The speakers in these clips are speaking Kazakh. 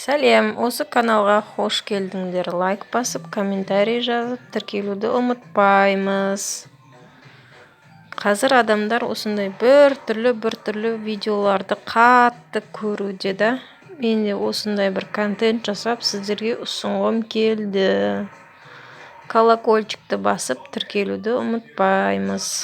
Сәлем, осы каналға қош келдіңдер. Лайк басып, комментарий жазып, тіркелуді ұмытпаймыз. Қазір адамдар осындай бір түрлі видеоларды қатты көруде да. Мен де осындай бір контент жасап, сіздерге ұсынғым келді. Колокольчикті басып, тіркелуді ұмытпаймыз.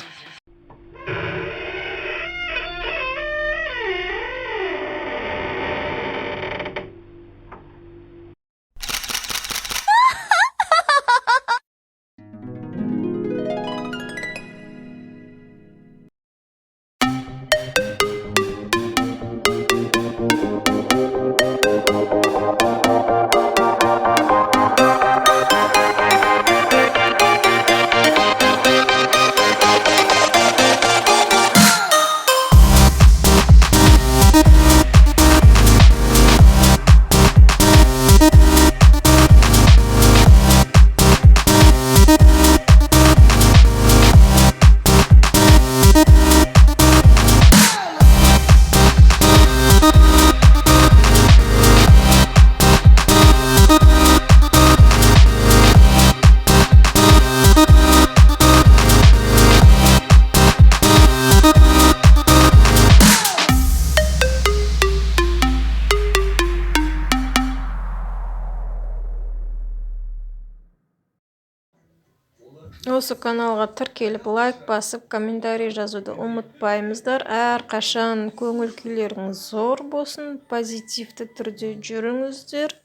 Осы каналға тіркеліп, лайк басып, комментарий жазуды ұмытпаймыздар. Әрқашан көңіл күйлеріңіз зор болсын, позитивті түрде жүріңіздер.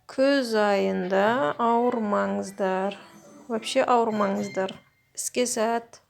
Күз айында ауырмаңыздар. Вообще ауырмаңыздар. Іске сәт.